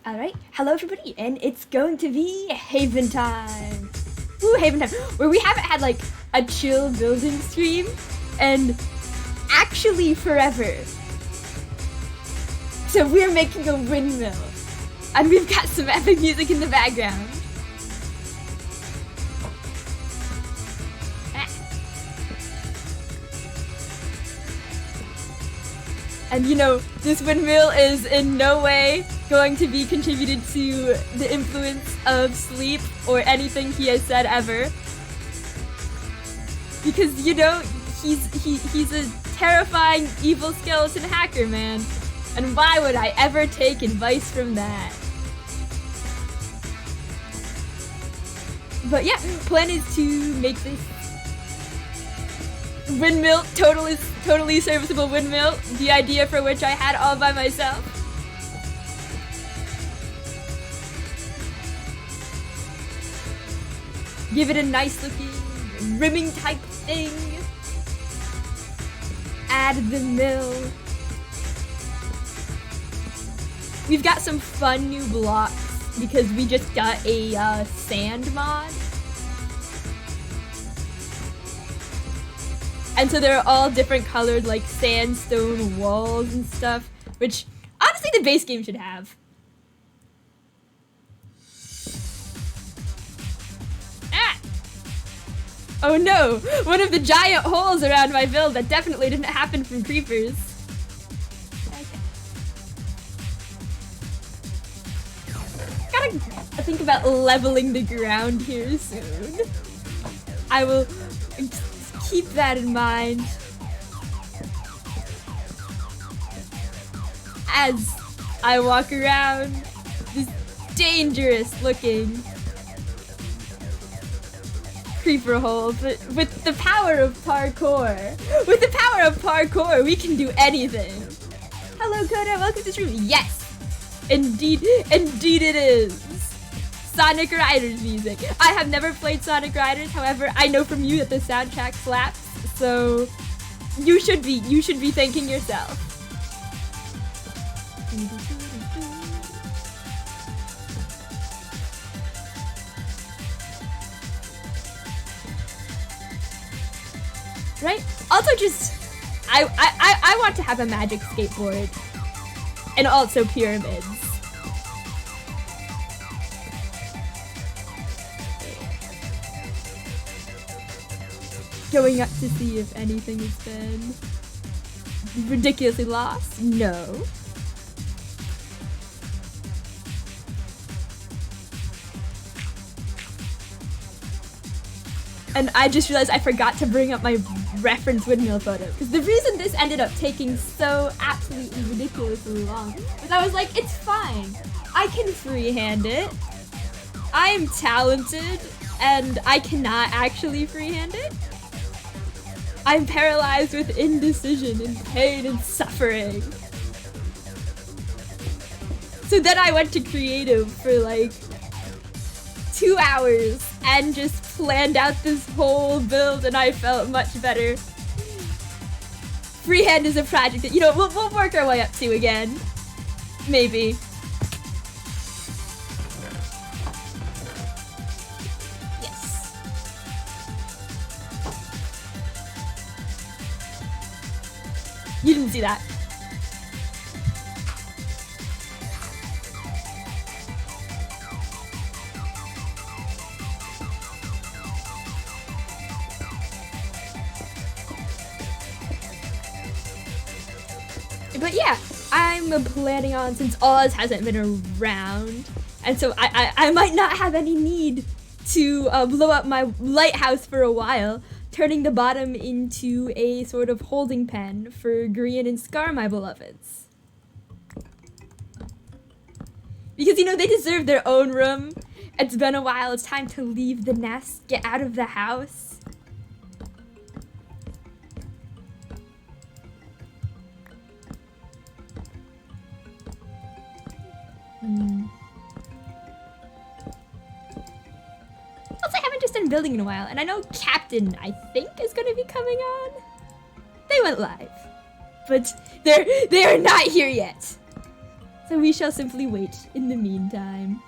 Alright, hello everybody, and it's going to be Haven time! Woo, Haven time! Where we haven't had like a chill building stream, and actually forever. So we're making a windmill, and we've got some epic music in the background. And you know, this windmill is in no way going to be contributed to the influence of sleep or anything he has said ever. Because, you know, he's a terrifying evil skeleton hacker, man. And why would I ever take advice from that? But yeah, plan is to make this windmill, totally serviceable windmill, the idea for which I had all by myself. Give it a nice looking rimming type thing. Add the mill. We've got some fun new blocks because we just got a sand mod. And so they're all different colored, like sandstone walls and stuff, which honestly the base game should have. Ah! Oh no! One of the giant holes around my build that definitely didn't happen from creepers. Okay. Gotta think about leveling the ground here soon. I will keep that in mind as I walk around this dangerous looking creeper hole. But with the power of parkour, we can do anything. Hello Coda, welcome to the stream. Yes, indeed it is. Sonic Riders music. I have never played Sonic Riders, however, I know from you that the soundtrack slaps, so you should be thanking yourself. Right? Also just, I want to have a magic skateboard. And also pyramids. Going up to see if anything has been ridiculously lost? No. And I just realized I forgot to bring up my reference windmill photo. Because the reason this ended up taking so absolutely ridiculously long was I was like, it's fine. I can freehand it. I am talented and I cannot actually freehand it. I'm paralyzed with indecision and pain and suffering. So then I went to creative for like 2 hours and just planned out this whole build and I felt much better. Freehand is a project that, you know, we'll work our way up to again. Maybe. You didn't see that. But yeah, I'm planning on, since Oz hasn't been around, and so I might not have any need to blow up my lighthouse for a while, turning the bottom into a sort of holding pen for Grian and Scar, my beloveds. Because, you know, they deserve their own room. It's been a while. It's time to leave the nest, get out of the house. Also, I haven't just done building in a while, and I know Captain, I think, is going to be coming on. They went live, but they are not here yet. So So we shall simply wait in the meantime.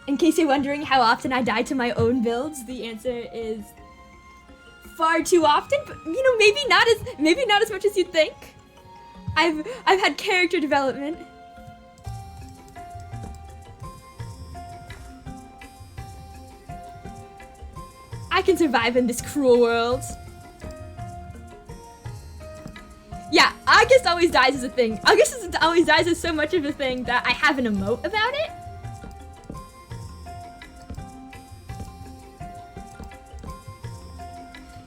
In case you're wondering how often I die to my own builds, the answer is far too often, but you know, maybe not as much as you'd think. I've had character development. I can survive in this cruel world. Yeah, August always dies as a thing. August always dies as so much of a thing that I have an emote about it.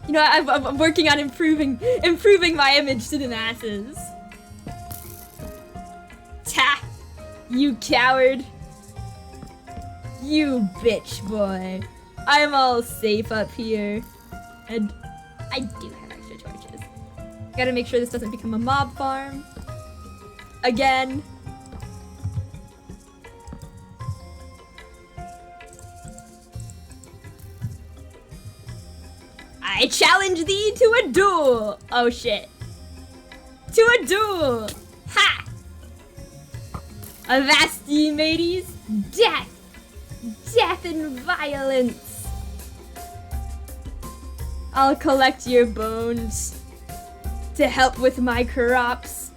You know, I'm working on improving my image to the masses. Ta! You coward. You bitch boy. I'm all safe up here. And I do have extra torches. Gotta make sure this doesn't become a mob farm. Again. I challenge thee to a duel! Oh shit. To a duel! Ha! Avast ye mateys! Death! Death and violence! I'll collect your bones to help with my crops.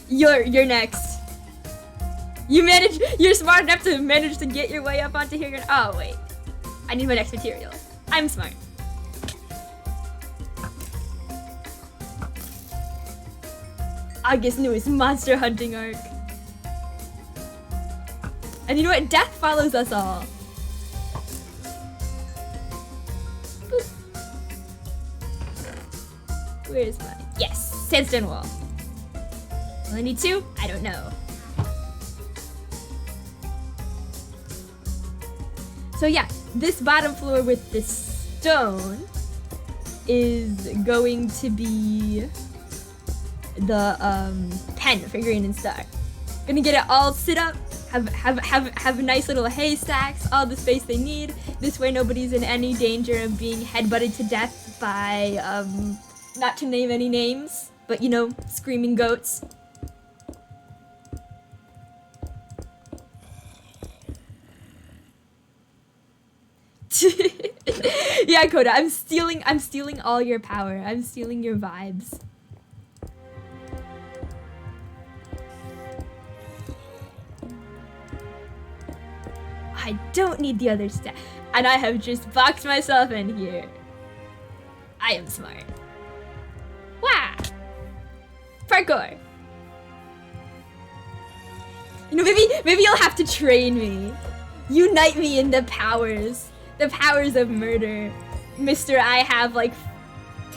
You're next. You're smart enough to manage to get your way up onto here. Oh wait. I need my next material. I'm smart. August's newest monster hunting arc. And you know what? Death follows us all. Boop. Where's my... Yes! Sandstone wall. Only need 2? I don't know. So yeah, this bottom floor with this stone is going to be the pen for Green and Star. Gonna get it all set up, have nice little haystacks, all the space they need. This way nobody's in any danger of being headbutted to death by, not to name any names, but you know, screaming goats. Yeah, Coda, I'm stealing all your power. I'm stealing your vibes. I don't need the other stuff. And I have just boxed myself in here. I am smart. Wow! Parkour. You know, maybe you'll have to train me. Unite me in the powers. The powers of murder. Mr. I have like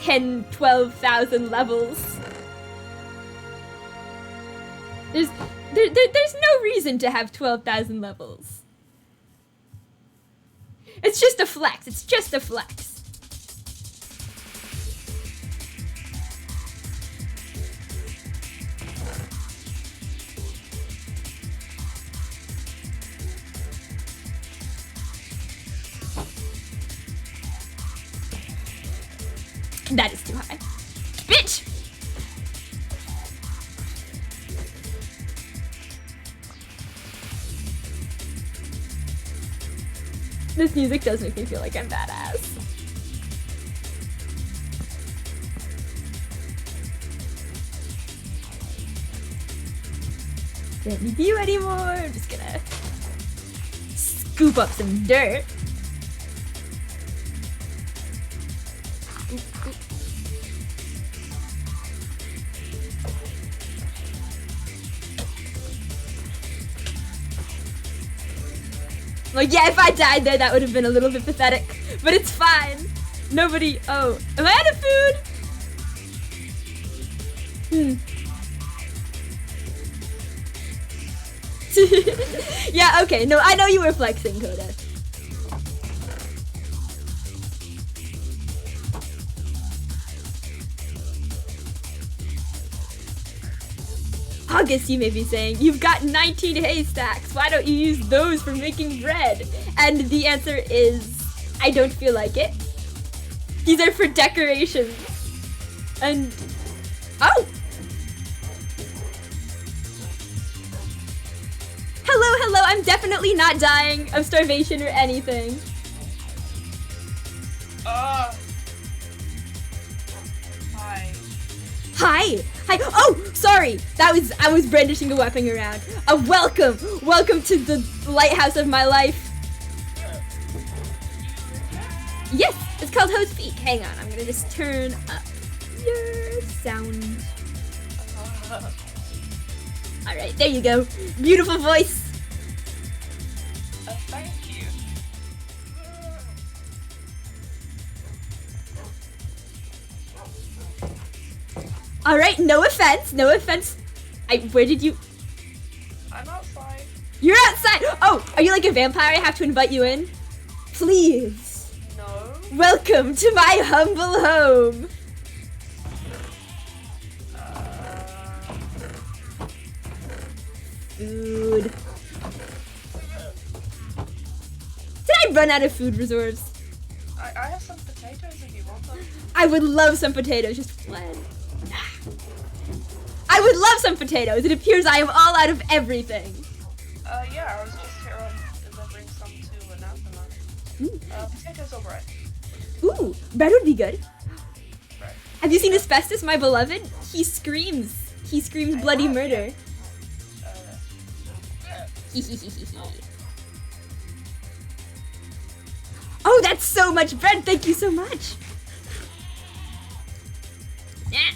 10, 12,000 levels. There's no reason to have 12,000 levels. It's just a flex. It's just a flex. That is too high. Bitch! This music does make me feel like I'm badass. Can't need you anymore. I'm just gonna scoop up some dirt. Like, yeah, if I died there, that would have been a little bit pathetic. But it's fine. Nobody... Oh. Am I out of food? Yeah, okay. No, I know you were flexing, Coda. August, you may be saying, you've got 19 haystacks. Why don't you use those for making bread? And the answer is, I don't feel like it. These are for decorations. And, oh! Hello, I'm definitely not dying of starvation or anything. Hi. Hi. Oh, sorry. I was brandishing a weapon around. Welcome to the lighthouse of my life. Yes, it's called Host Peak. Hang on, I'm gonna just turn up your sound. All right, there you go. Beautiful voice. Thank you. All right, no offense. Where did you? I'm outside. You're outside. Oh, are you like a vampire? I have to invite you in. Please. No. Welcome to my humble home. Food. Did I run out of food reserves? I have some potatoes if you want them. I would love some potatoes. Just one. I would love some potatoes. It appears I am all out of everything. Yeah, I was just here delivering some to Anathema. Potatoes or bread? Ooh, bread would be good. Bread. Have you seen Asbestos, my beloved? He screams. He screams bloody murder. Oh, that's so much bread. Thank you so much. Yeah.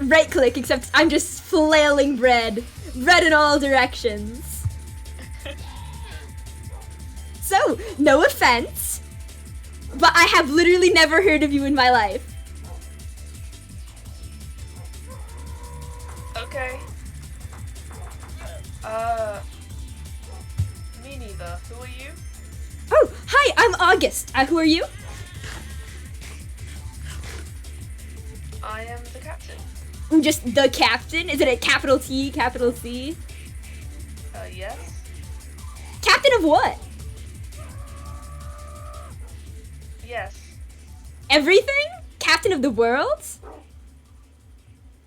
Right click, except I'm just flailing bread. Bread in all directions. So, no offense, but I have literally never heard of you in my life. Okay. Me neither. Who are you? Oh, hi, I'm August. Who are you? I am the captain. Just the captain? Is it a capital T, capital C? Yes. Captain of what? Yes. Everything? Captain of the world?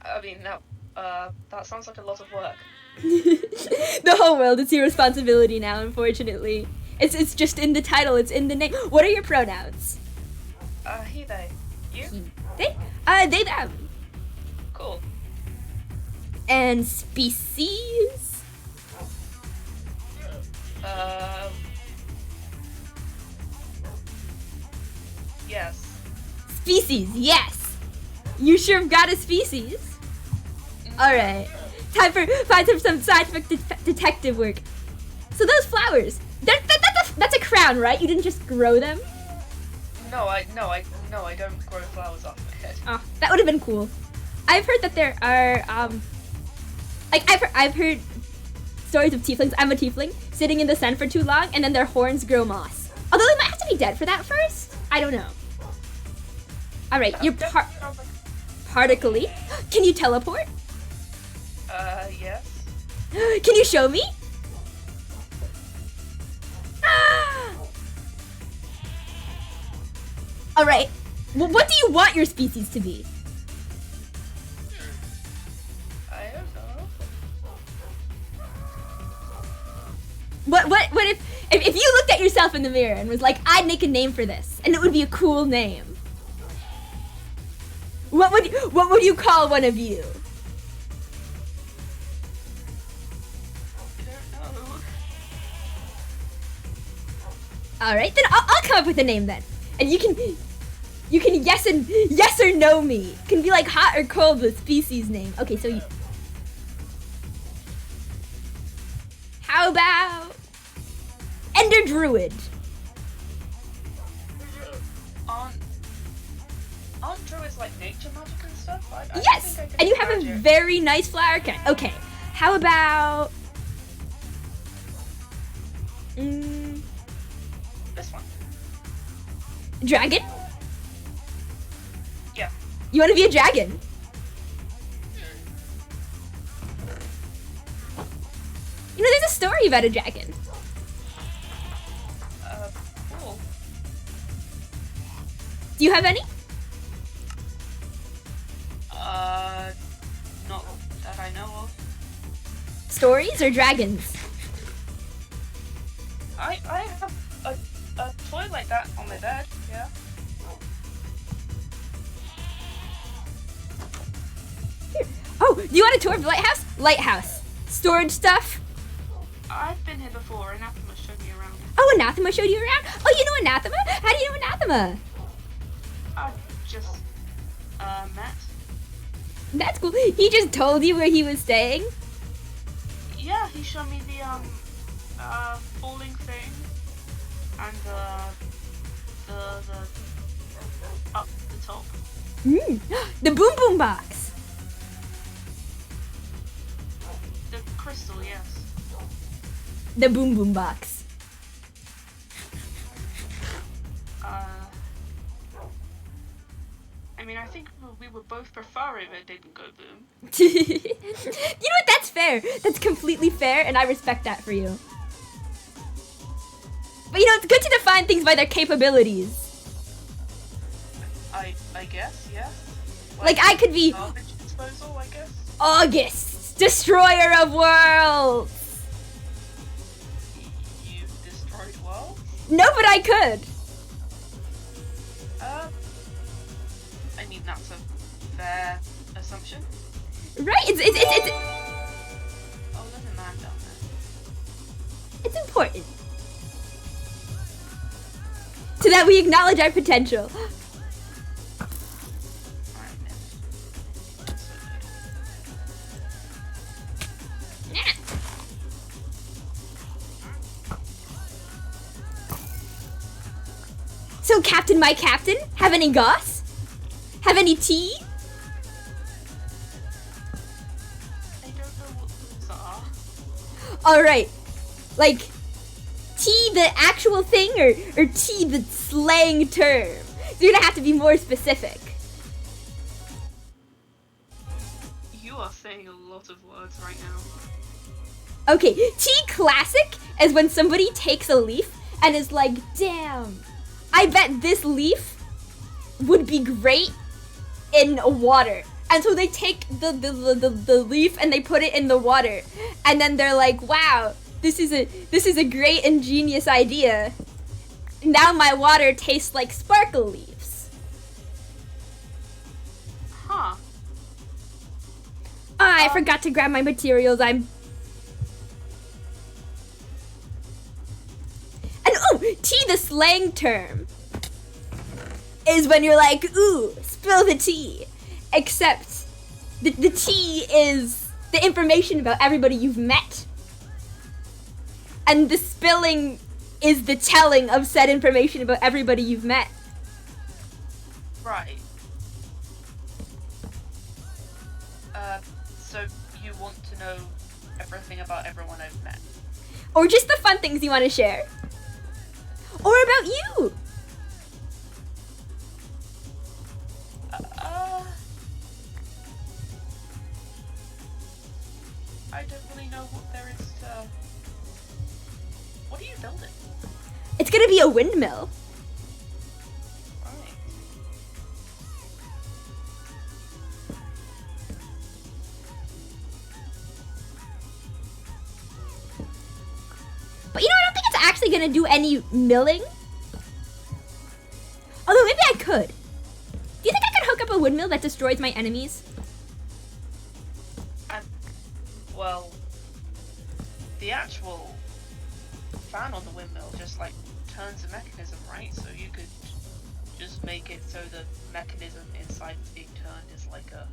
I mean, no. That sounds like a lot of work. The whole world is your responsibility now, unfortunately. It's just in the title, it's in the name. What are your pronouns? He, they. You? They? They, them. Cool. And species? Yes. Species, yes. You sure have got a species. Alright. Time for some scientific detective work. So those flowers, that's a crown, right? You didn't just grow them? No, I don't grow flowers off my head. Oh, that would have been cool. I've heard that there are, I've heard stories of tieflings. I'm a tiefling, sitting in the sun for too long, and then their horns grow moss. Although they might have to be dead for that first. I don't know. All right, you're particle-y. Can you teleport? Yes. Can you show me? Ah! All right. Well, what do you want your species to be? I don't know. What if you looked at yourself in the mirror and was like, I'd make a name for this, and it would be a cool name. What would you call one of you? I don't know. All right, then I'll come up with a name then, and you can yes or no me. It can be like hot or cold with species name. Okay, so how about Ender Druid? Aren't druids like nature magic and stuff? I Yes, think I can and you have a imagine. very nice flower cat. Okay, how about This one. dragon? Yeah. You want to be a dragon? story about a dragon. Cool. Do you have any? Not that I know of. Stories or dragons? I have a toy like that on my bed, yeah. Oh, do you want a tour of the lighthouse? Lighthouse. Storage stuff? I've been here before, Anathema showed me around. Oh, Anathema showed you around? Oh, you know Anathema? How do you know Anathema? I just, met. That's cool. He just told you where he was staying? Yeah, he showed me the, falling thing, and, the up the top. The boom boom box. The crystal, yes. The boom boom box. I mean, I think we would both prefer if it didn't go boom. You know what? That's fair. That's completely fair, and I respect that for you. But you know, it's good to define things by their capabilities. I guess, yeah. Like, I could be Garbage disposal, I guess. August, destroyer of worlds. You've destroyed worlds? No, but I could. I mean, that's a fair assumption. Right? It's Oh, there's a man down there. it's important. So that we acknowledge our potential. I missed. That's so good. Yeah. So, Captain, my captain, have any goss? Have any tea? I don't know what those are. Alright. Like, tea the actual thing or tea the slang term? So you're gonna have to be more specific. You are saying a lot of words right now. Okay, tea classic is when somebody takes a leaf and is like, damn, I bet this leaf would be great in water. And so they take the leaf and they put it in the water. And then they're like, wow, this is a great ingenious idea. Now my water tastes like sparkle leaves. Huh. I forgot to grab my materials. And oh, tea, the slang term, is when you're like, ooh, spill the tea. Except the tea is the information about everybody you've met. And the spilling is the telling of said information about everybody you've met. Right. So you want to know everything about everyone I've met? Or just the fun things you want to share. Or about you. I don't really know what there is to... What are you building? It's gonna be a windmill. Right. But you know, I don't think it's actually gonna do any milling. Although maybe I could. Do you think I could hook up a windmill that destroys my enemies? Well, the actual fan on the windmill just like turns the mechanism, right? So you could just make it so the mechanism inside that's being turned is like a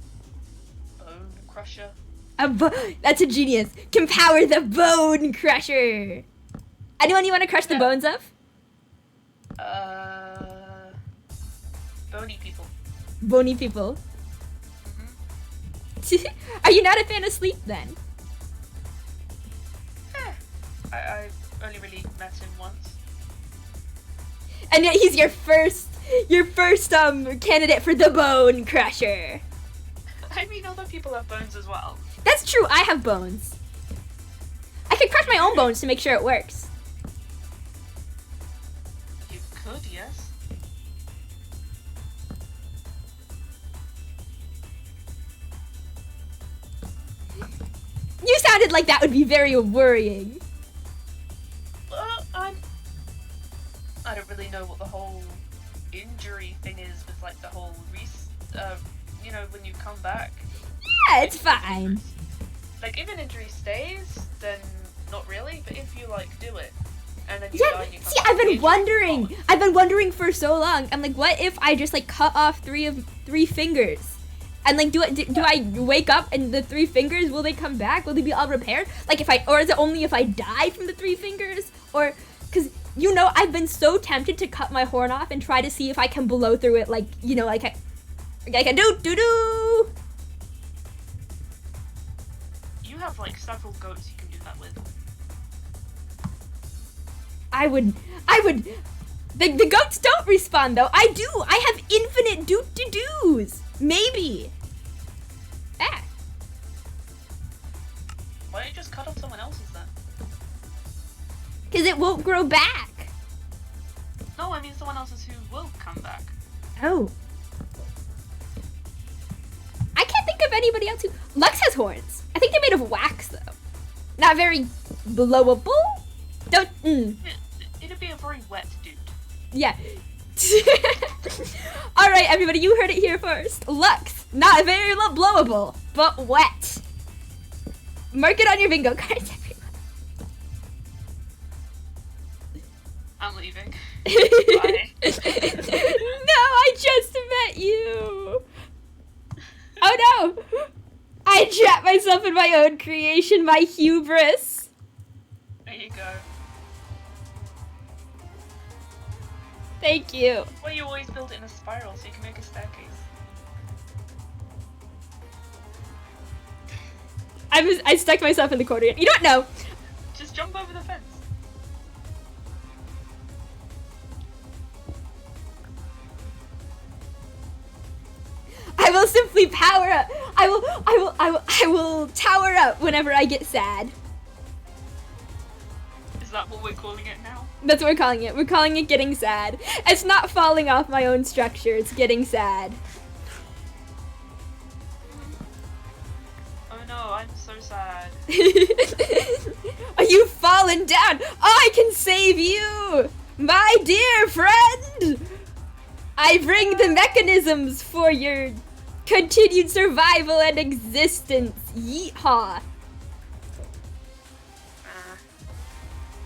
bone crusher. That's a genius. Can power the bone crusher. Anyone you want to crush the bones of? Bony people. Bony people. Mm-hmm. Are you not a fan of sleep then? I only really met him once. And yet he's your first candidate for the bone crusher. I mean, other people have bones as well. That's true. I have bones. I could crush my own bones to make sure it works. You could, yes. You sounded like that would be very worrying. I don't really know what the whole injury thing is with like the whole you know, when you come back. Yeah, it's fine. Like if an injury stays, then not really. But if you like do it, and then you Yeah, die and you come see, back, I've the been injury's wondering. gone. I've been wondering for so long. I'm like, what if I just like cut off three fingers? And like, do I wake up and the 3 fingers, will they come back? Will they be all repaired? Like or is it only if I die from the 3 fingers? Or, cause you know, I've been so tempted to cut my horn off and try to see if I can blow through it, like, you know, like I can do. You have like several goats you can do that with. I would. The goats don't respawn though. I do. I have infinite do's. Maybe. Ah. Why don't you just cut off someone else's then? Because it won't grow back. No, I mean someone else's who will come back. Oh. I can't think of anybody else who. Lux has horns. I think they're made of wax though. Not very blowable. Don't. It'd be a very wet dude. Yeah. Alright, everybody, you heard it here first. Lux, not very blowable, but wet. Mark it on your bingo cards, everyone. I'm leaving. Bye. No, I just met you. Oh no! I trapped myself in my own creation, my hubris. There you go. Thank you. Well, you always build it in a spiral so you can make a staircase. I stuck myself in the corner. You don't know. Just jump over the fence. I will simply power up. I will tower up whenever I get sad. Is that what we're calling it now? That's what we're calling it. We're calling it getting sad. It's not falling off my own structure. It's getting sad. Oh no, I'm so sad. Are you fallen down? I can save you, my dear friend. I bring the mechanisms for your continued survival and existence. Yeehaw.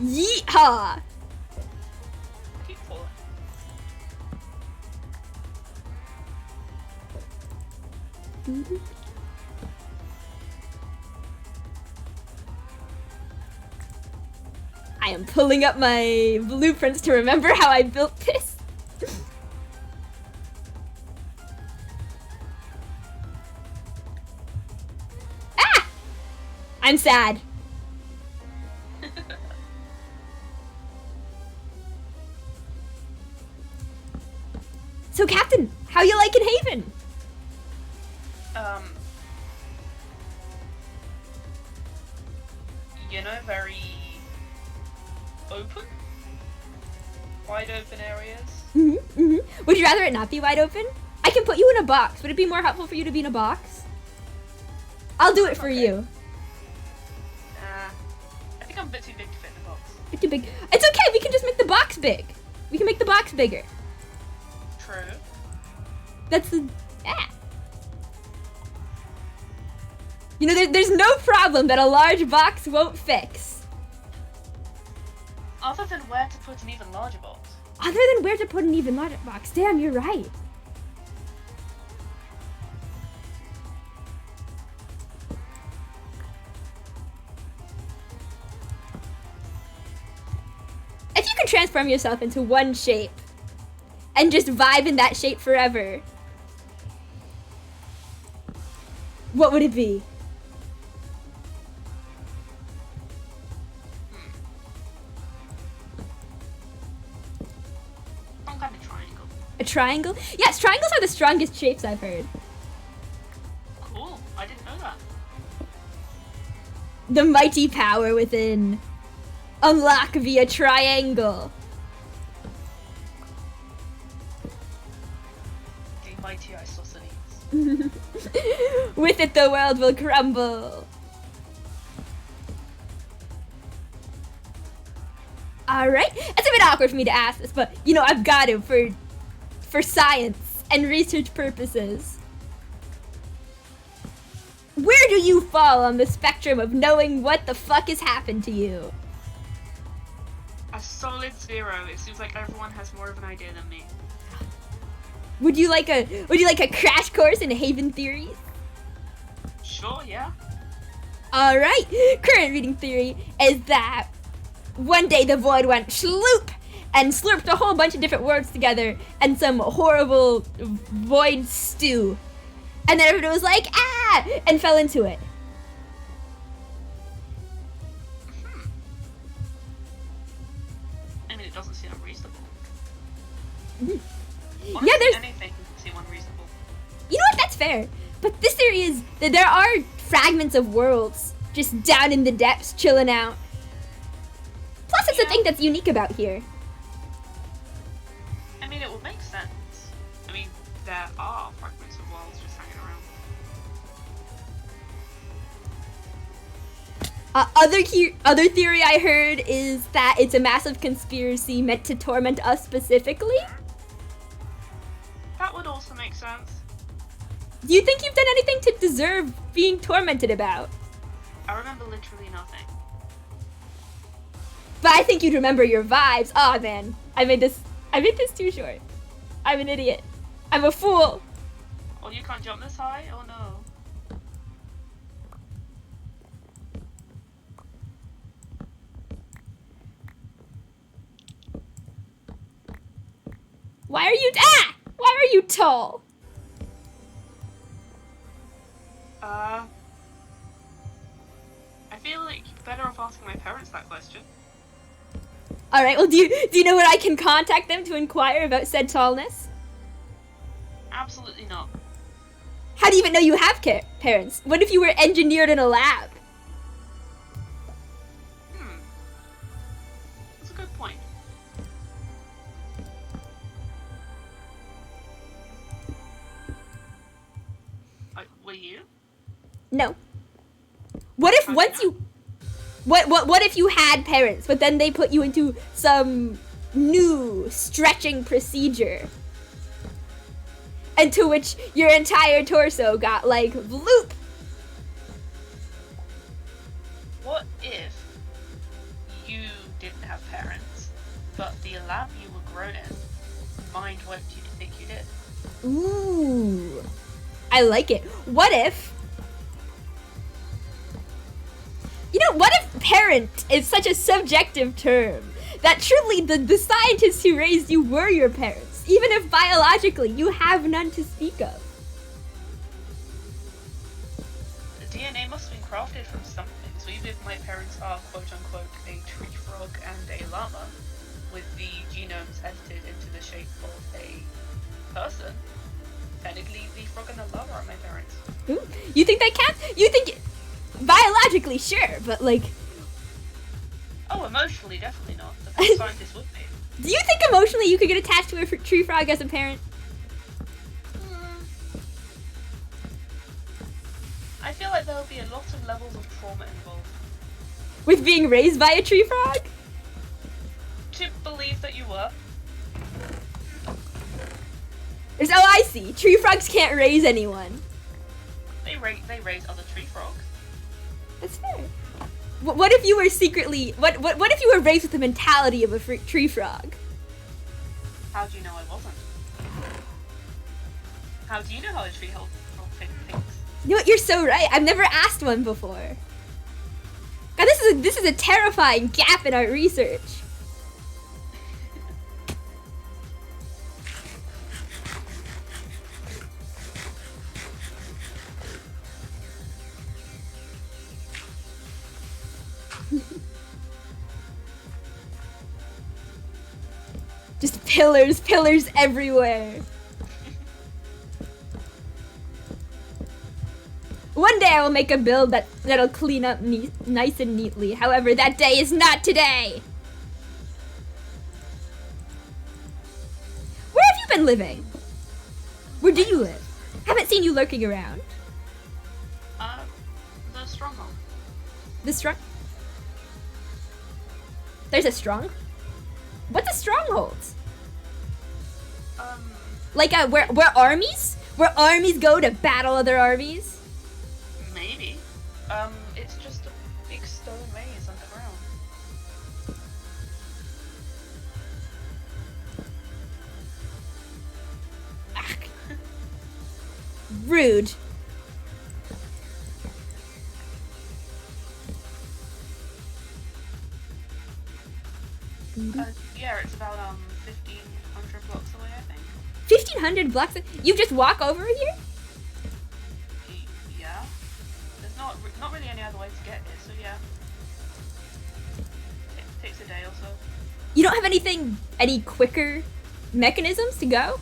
Yeehaw. Keep falling. I am pulling up my blueprints to remember how I built this. Ah! I'm sad. So, Captain, how you liking Haven? You know, very open, wide open areas. Would you rather it not be wide open? I can put you in a box. Would it be more helpful for you to be in a box? I'll do it for you. I think I'm a bit too big to fit in the box. Bit too big. It's okay. We can just make the box big. We can make the box bigger. True. That's the. Yeah. You know, there's no problem that a large box won't fix. Other than where to put an even larger box. Other than where to put an even larger box. Damn, you're right. If you can transform yourself into one shape and just vibe in that shape forever, what would it be? Some kind of triangle. A triangle? Yes, triangles are the strongest shapes I've heard. Cool. I didn't know that. The mighty power within. Unlock via triangle. The mighty isosceles. With it, the world will crumble. All right, it's a bit awkward for me to ask this, but you know I've got to for science and research purposes. Where do you fall on the spectrum of knowing what the fuck has happened to you? A solid 0. It seems like everyone has more of an idea than me. Would you like a crash course in Haven theories? Sure, yeah. All right, current reading theory is that one day the void went sloop and slurped a whole bunch of different words together and some horrible void stew. And then everyone was like, ah, and fell into it. I mean, it doesn't seem unreasonable. Mm-hmm. Honestly, Yeah, there's anything can seem unreasonable. You know what? That's fair. But this theory is that there are fragments of worlds just down in the depths, chilling out. Plus, it's a thing that's unique about here. I mean, it would make sense. I mean, there are fragments of worlds just hanging around. Other theory I heard is that it's a massive conspiracy meant to torment us specifically. That would also make sense. Do you think you've done anything to deserve being tormented about? I remember literally nothing. But I think you'd remember your vibes. Aw, man. I made this too short. I'm an idiot. I'm a fool. Oh, you can't jump this high? Oh no. Why are you tall? I feel like you're better off asking my parents that question. All right. Well, do you know where I can contact them to inquire about said tallness? Absolutely not. How do you even know you have parents? What if you were engineered in a lab? That's a good point. Were you? No. What if once you... What if you had parents, but then they put you into some new stretching procedure? Into which your entire torso got, like, loop. What if you didn't have parents, but the lab you were grown in mind what you think you did? Ooh. I like it. What if... You know, what if parent is such a subjective term that truly the scientists who raised you were your parents, even if biologically you have none to speak of? The DNA must have been crafted from something, so even if my parents are quote-unquote a tree frog and a llama, with the genomes edited into the shape of a person, technically the frog and the llama are my parents. Ooh. You think that counts? You think... Biologically, sure, but like... Oh, emotionally, definitely not. The scientists would be. Do you think emotionally you could get attached to a tree frog as a parent? I feel like there will be a lot of levels of trauma involved. With being raised by a tree frog? To believe that you were. Oh, I see. Tree frogs can't raise anyone. They raise other tree frogs. That's fair. What if you were secretly... What if you were raised with the mentality of a tree frog? How do you know I wasn't? How do you know how a tree frog thinks? You know what? You're so right. I've never asked one before. God, this is a terrifying gap in our research. Just pillars everywhere. One day I will make a build that'll clean up nice and neatly. However, that day is not today. Where have you been living? Where do you live? Haven't seen you lurking around. The stronghold. The strong? There's a strong? What's a stronghold? Like where armies? Where armies go to battle other armies? Maybe. It's just a big stone maze underground. Rude. Yeah, it's about 1,500 blocks away, I think. 1,500 blocks? You just walk over here? Yeah. There's not really any other way to get here, so yeah. It takes a day or so. You don't have any quicker mechanisms to go?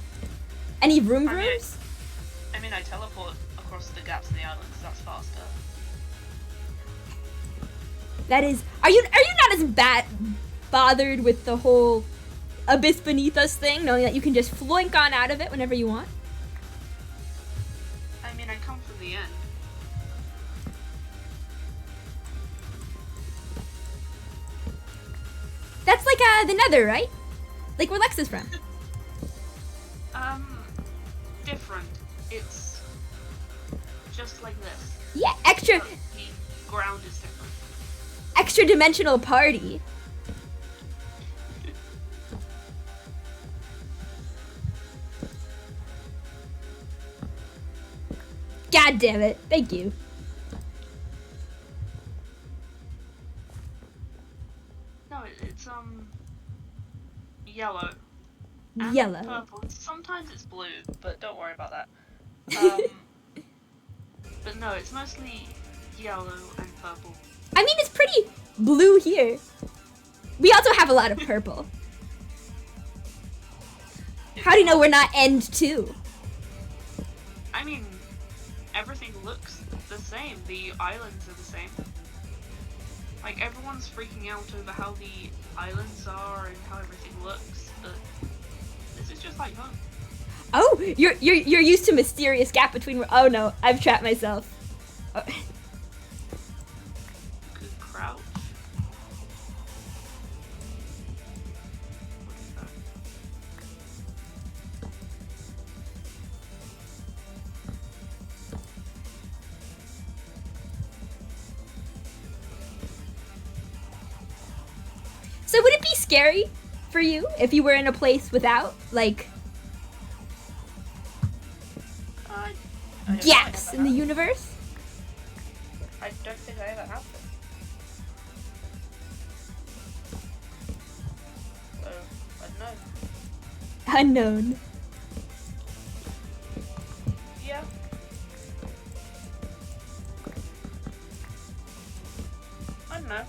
Any rooms? I mean, I teleport across the gaps in the island because that's faster. That is. Are you not as bothered with the whole abyss beneath us thing, knowing that you can just floink on out of it whenever you want? I mean, I come from the end. That's like the Nether, right? Like where Lex is from. Different. It's just like this. Yeah, extra. The ground is different. Extra dimensional party. God damn it. Thank you. No, it's yellow. And Yellow. purple. Sometimes it's blue, but don't worry about that. But no, it's mostly yellow and purple. I mean, it's pretty blue here. We also have a lot of purple. How do you know we're not end 2? I mean, everything looks the same. The islands are the same. Like, everyone's freaking out over how the islands are and how everything looks, but this is just like home. Oh, you're used to mysterious gap between. Oh no, I've trapped myself. Oh. Good crouch. What is that? So would it be scary for you if you were in a place without, like, I don't gaps think in the I universe? I don't think I ever have them. So, I don't know. Unknown. Yeah. I don't know.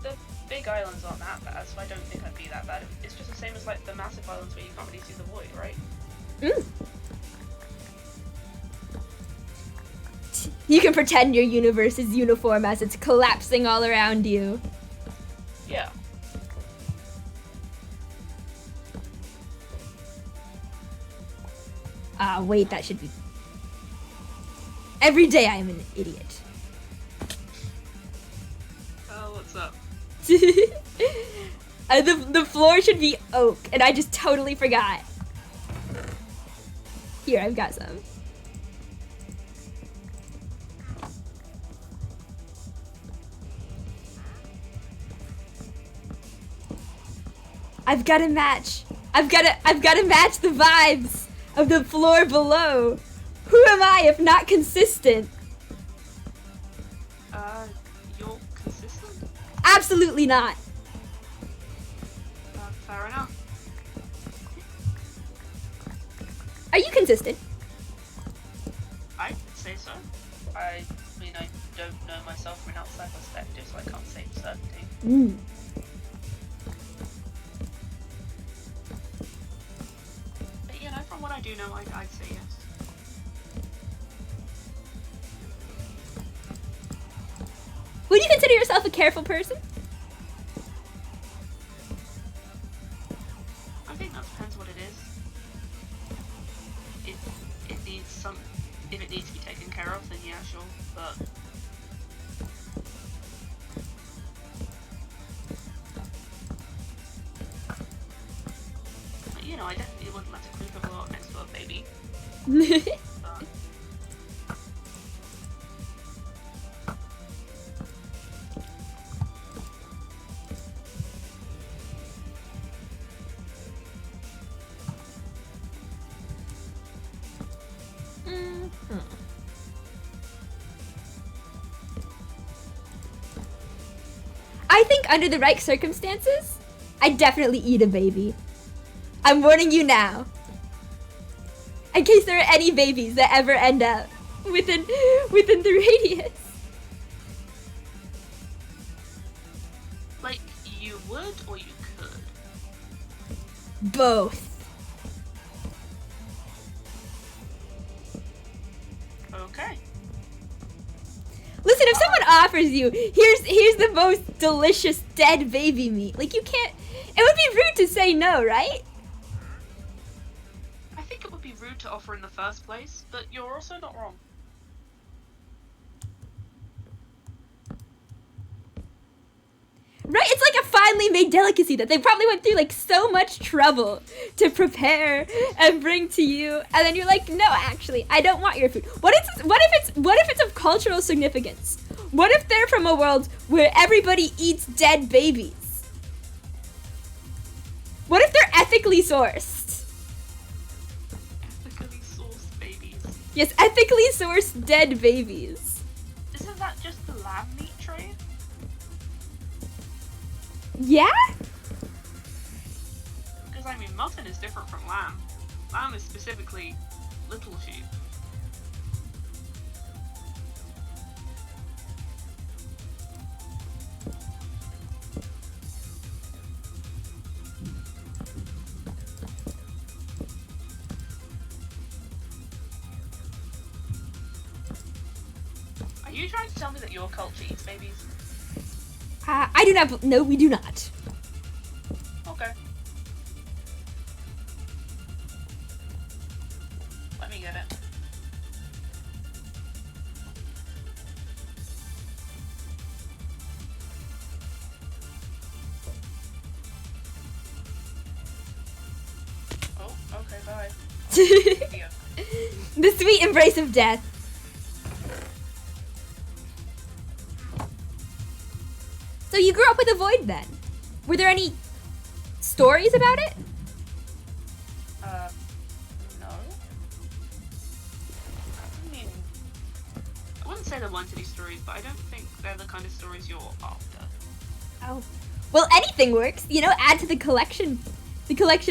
The big islands aren't that bad, so I don't think I'd be that bad. It's just the same as like the massive islands where you can't really see the void, right? Mm. You can pretend your universe is uniform as it's collapsing all around you. Yeah. Ah, wait, that should be... Every day I am an idiot. Oh, what's up? The floor should be oak, and I just totally forgot. Here, I've got some. I've got to match. I've got to match the vibes of the floor below. Who am I if not consistent? You're consistent? Absolutely not. Fair enough. Are you consistent? I'd say so. I mean, I don't know myself from an outside perspective, so I can't say with certainty. Mm. But you know, from what I do know, I'd say yes. consider yourself a careful person? I think that depends what it is. If it needs to be taken care of, then yeah, sure. But you know, I definitely wouldn't let a creeper blow up next to a baby. But I think under the right circumstances, I'd definitely eat a baby. I'm warning you now. In case there are any babies that ever end up within the radius. like, you would or you could? Both. Okay. Listen, if someone offers you, here's the most delicious dead baby meat, like you can't, it would be rude to say no, right? I think it would be rude to offer in the first place, but you're also not wrong. Right? It's like a finely made delicacy that they probably went through like so much trouble to prepare and bring to you, and then you're like, no, actually, I don't want your food. What if it's of cultural significance? What if they're from a world where everybody eats dead babies? What if they're ethically sourced? Ethically sourced babies. Yes, ethically sourced dead babies. Isn't that just the lamb meat trade? Yeah? Because I mean, mutton is different from lamb. Lamb is specifically little sheep. Are you trying to tell me that your culture eats babies? I do not. No, we do not. Okay. Let me get it. Oh, okay, bye. Yeah. The sweet embrace of death. So you grew up with a void then? Were there any stories about it? No. I mean, I wouldn't say there weren't any stories, but I don't think they're the kind of stories you're after. Oh. Well, anything works. You know, add to the collection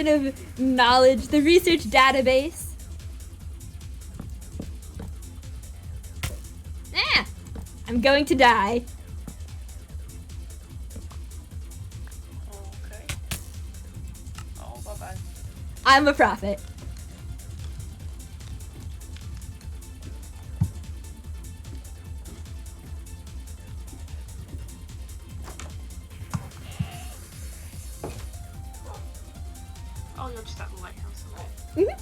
of knowledge, the research database. I'm going to die. Okay. Oh, bye-bye. I'm a prophet. Oh, you're just at the lighthouse. Mhm.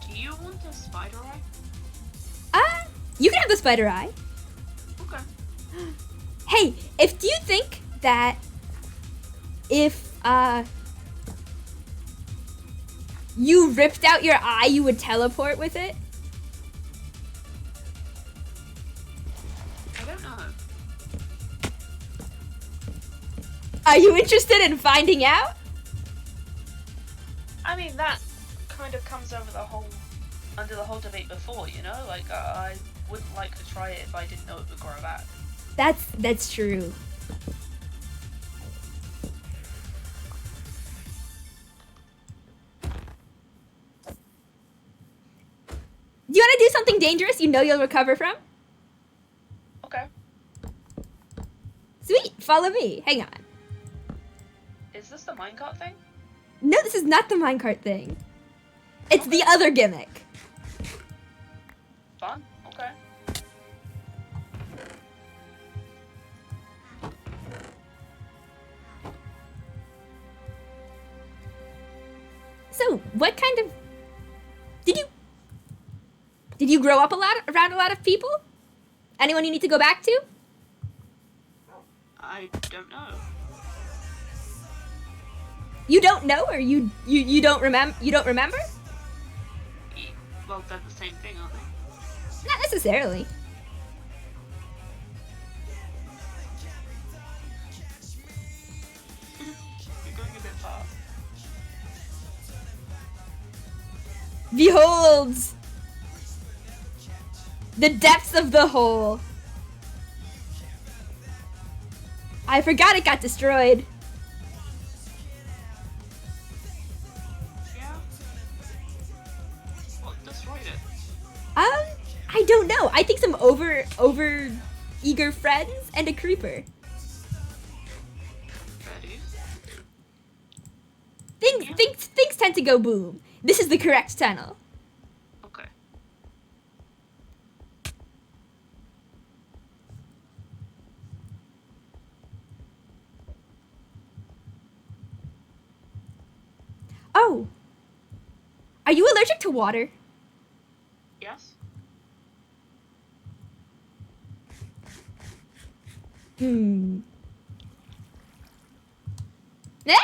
Do you want a spider eye? You can have the spider eye. Okay. Hey, do you think that if you ripped out your eye, you would teleport with it? I don't know. Are you interested in finding out? I mean, that kind of comes under the whole debate before, you know? Like, I wouldn't like to try it if I didn't know it would grow back. That's true. Do you want to do something dangerous you know you'll recover from? Okay. Sweet, follow me. Hang on. Is this the minecart thing? No, this is not the minecart thing. It's the other gimmick. fun. Okay. So, what kind of... Did you grow up around a lot of people? Anyone you need to go back to? I don't know. You don't know, or you don't remember? You don't remember? Well, they're the same thing, aren't they? Not necessarily. You're going a bit fast. Behold! The depths of the hole. I forgot it got destroyed. Yeah. What destroyed it? I don't know. I think some over eager friends and a creeper. Ready? Things tend to go boom. This is the correct tunnel. Okay. Oh. Are you allergic to water? Yes. Hmm. Yeah.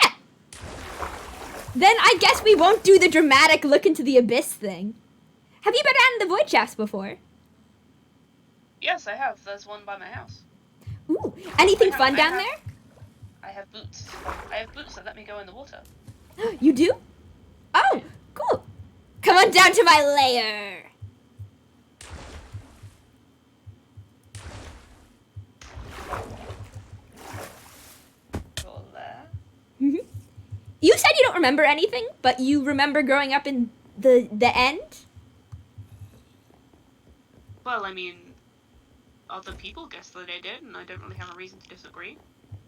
Then I guess we won't do the dramatic look into the abyss thing. Have you been down in the void shafts before? Yes, I have. There's one by my house. Ooh. Anything fun down there? I have boots. I have boots that let me go in the water. You do? Oh, cool. Come on down to my lair. Go there. Mm-hmm. You said you don't remember anything, but you remember growing up in the end? Well, I mean, other people guess that I did, and I don't really have a reason to disagree.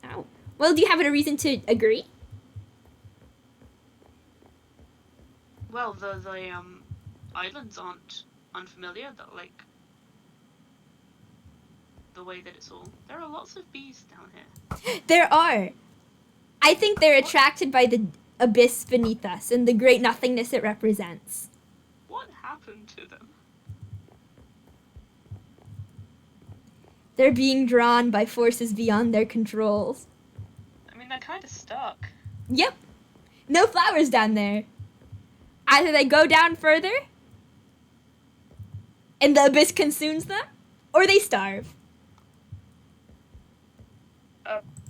Oh. Well, do you have a reason to agree? Well, the islands aren't unfamiliar. That like the way that it's all. There are lots of bees down here. There are. I think they're attracted by the abyss beneath us and the great nothingness it represents. What happened to them? They're being drawn by forces beyond their controls. I mean, they're kind of stuck. Yep. No flowers down there. Either they go down further and the abyss consumes them, or they starve.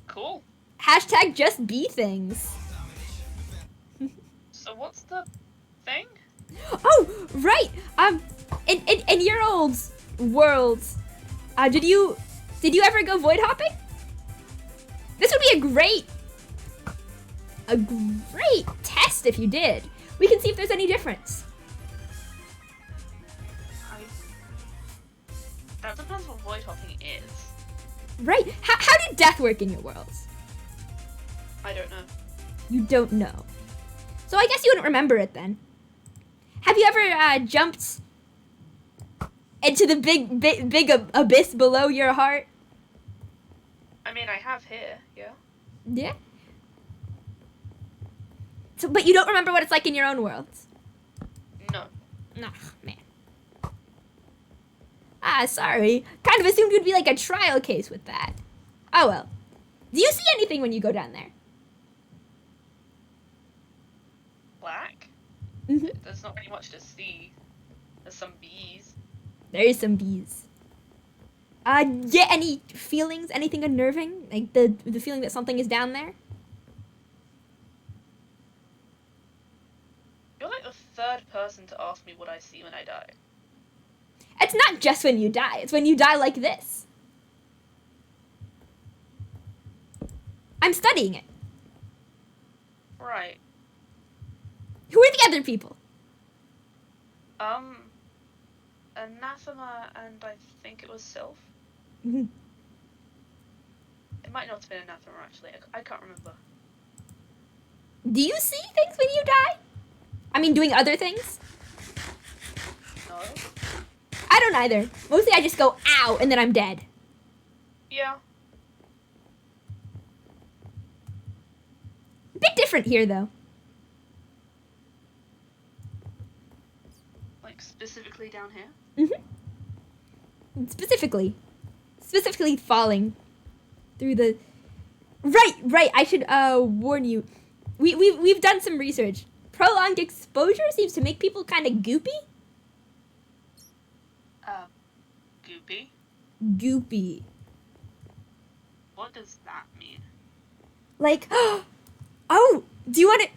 Cool. Hashtag just bee things. So what's the thing? Oh, right. In your old world, did you ever go void hopping? This would be a great test if you did. We can see if there's any difference. That depends what void hopping is. Right. How did death work in your worlds? I don't know. You don't know. So I guess you wouldn't remember it then. Have you ever jumped into the big abyss below your heart? I mean, I have here, yeah. Yeah. So, but you don't remember what it's like in your own worlds? No. Nah, man. Sorry. Kind of assumed you'd be like a trial case with that. Oh well. Do you see anything when you go down there? Black? Mm-hmm. There's not really much to see. There's some bees. There is some bees. Yeah, any feelings? Anything unnerving? Like the feeling that something is down there? You're like the third person to ask me what I see when I die. It's not just when you die. It's when you die like this. I'm studying it. Right. Who are the other people? Anathema and I think it was Sylph. Mhm. It might not have been Anathema actually. I can't remember. Do you see things when you die? I mean, doing other things? No. I don't either. Mostly I just go, ow, and then I'm dead. Yeah. A bit different here, though. Like, specifically down here? Mm-hmm. Specifically falling through the... Right, I should warn you. We've done some research. Prolonged exposure seems to make people kind of goopy. Goopy? Goopy. What does that mean? Like, oh, do you want it?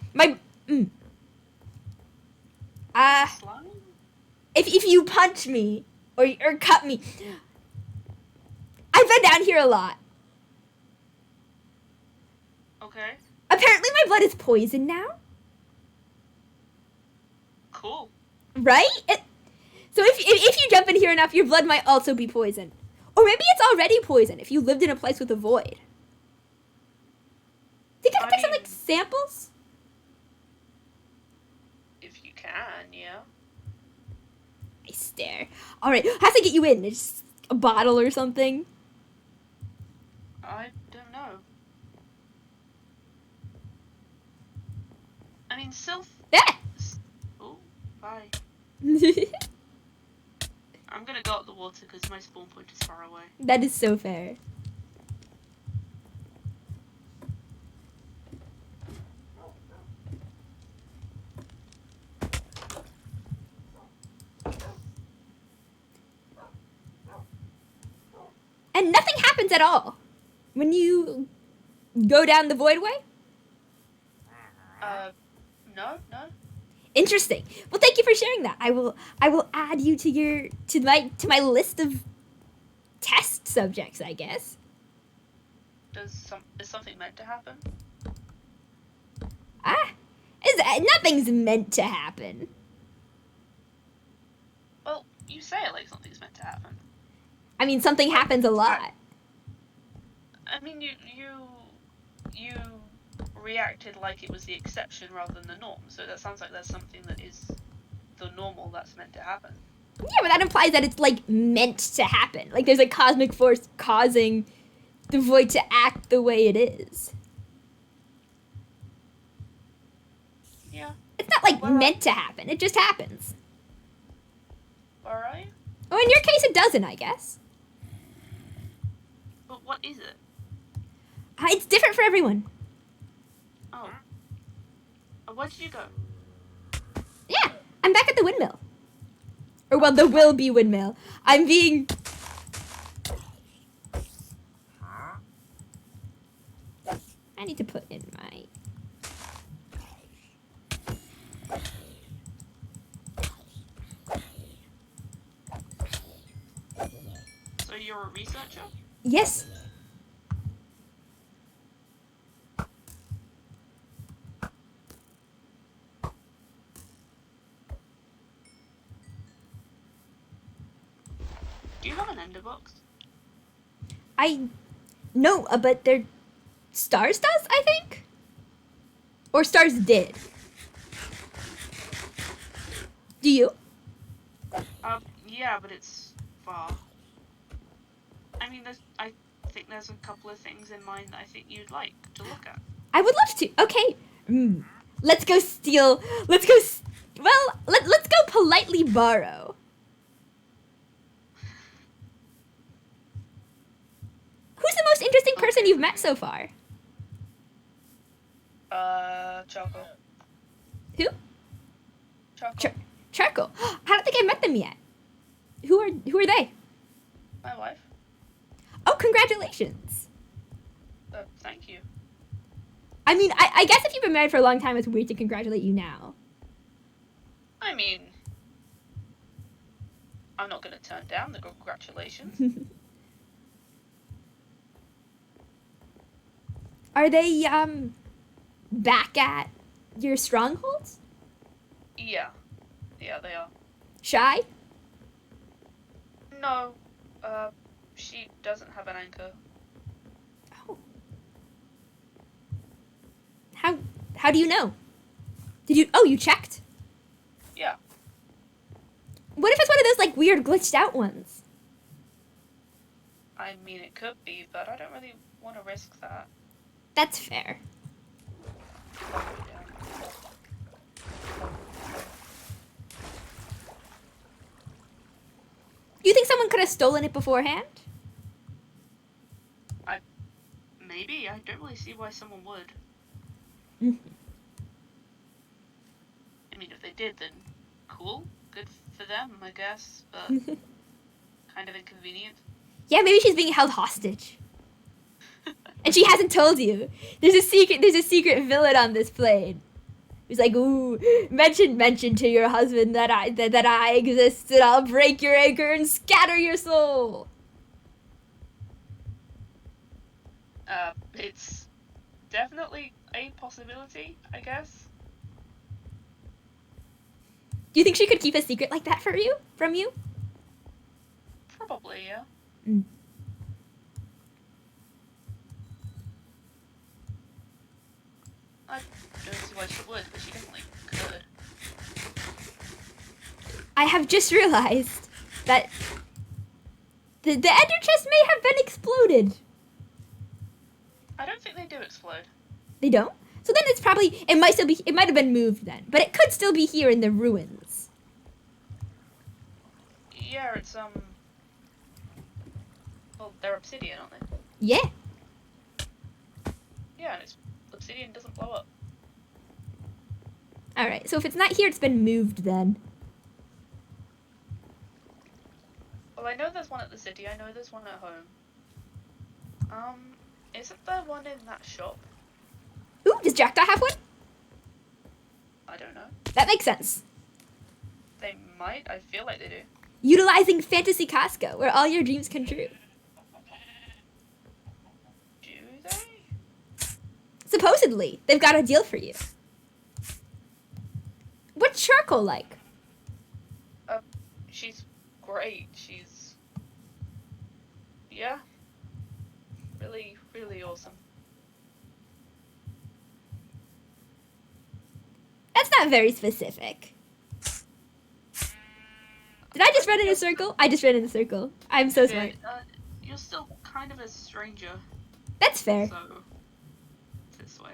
Slime? If you punch me or cut me, I've been down here a lot. Okay. Apparently my blood is poisoned now. Cool. Right? So if you jump in here enough, your blood might also be poisoned. Or maybe it's already poisoned if you lived in a place with a void. Think I could take some, like, samples? If you can, yeah. I stare. Alright, has to get you in. Just a bottle or something. I don't know. I mean, Ah! Oh, bye. I'm gonna go up the water because my spawn point is far away. That is so fair. And nothing happens at all when you go down the void way? No. Interesting. Well, thank you for sharing that. I will add you to my list of test subjects, I guess. Is something meant to happen? Nothing's meant to happen. Well, you say it like something's meant to happen. I mean, something happens a lot. I mean, you reacted like it was the exception rather than the norm, so that sounds like there's something that is the normal that's meant to happen. Yeah, but that implies that it's, like, meant to happen. Like, there's a cosmic force causing the void to act the way it is. Yeah. It's not, like, meant to happen. It just happens. Alright. Oh, in your case, it doesn't, I guess. But what is it? It's different for everyone. Oh. Where did you go? Yeah, I'm back at the windmill. Or, well, the will be windmill. I'm being... I need to put in my... So you're a researcher? Yes. Do you have an ender box? No, but they're... Stars does, I think? Or Stars did. Do you? Yeah, but it's far. I mean, I think there's a couple of things in mind that I think you'd like to look at. I would love to. Okay. Let's go steal... Let's go... Let's go politely borrow. Who's the most interesting person you've met so far? Charcoal. Who? Charcoal. Charcoal. I don't think I met them yet. Who are they? My wife. Oh, congratulations. Thank you. I mean, I guess if you've been married for a long time, it's weird to congratulate you now. I mean, I'm not going to turn down the congratulations. Are they, back at your strongholds? Yeah. Yeah, they are. Shy? No. She doesn't have an anchor. Oh. How do you know? You checked? Yeah. What if it's one of those, like, weird glitched out ones? I mean, it could be, but I don't really want to risk that. That's fair. Yeah. You think someone could have stolen it beforehand? Maybe. I don't really see why someone would. Mhm. I mean, if they did, then cool. Good for them, I guess. But kind of inconvenient. Yeah, maybe she's being held hostage. And she hasn't told you. There's a secret villain on this plane. He's like, ooh, mention to your husband that I exist, and I'll break your anchor and scatter your soul. It's definitely a possibility, I guess. Do you think she could keep a secret like that from you? Probably, yeah. Mm. I don't see why she would, but she definitely could. I have just realized that the ender chest may have been exploded. I don't think they do explode. They don't? So then it's probably, it might have been moved then. But it could still be here in the ruins. Yeah, it's, well, they're obsidian, aren't they? Yeah. Yeah, and obsidian doesn't blow up. Alright, so if it's not here, it's been moved then. Well, I know there's one at the city, I know there's one at home. Isn't there one in that shop? Ooh, does Jackdaw have one? I don't know. That makes sense. They might, I feel like they do. Utilizing Fantasy Costco, where all your dreams come true. Do they? Supposedly, they've got a deal for you. What's charcoal like? She's great, she's... yeah. Really, really awesome. That's not very specific. Did I just run in a circle? I just ran in a circle. I'm so smart. You're still kind of a stranger. That's fair. So, this way.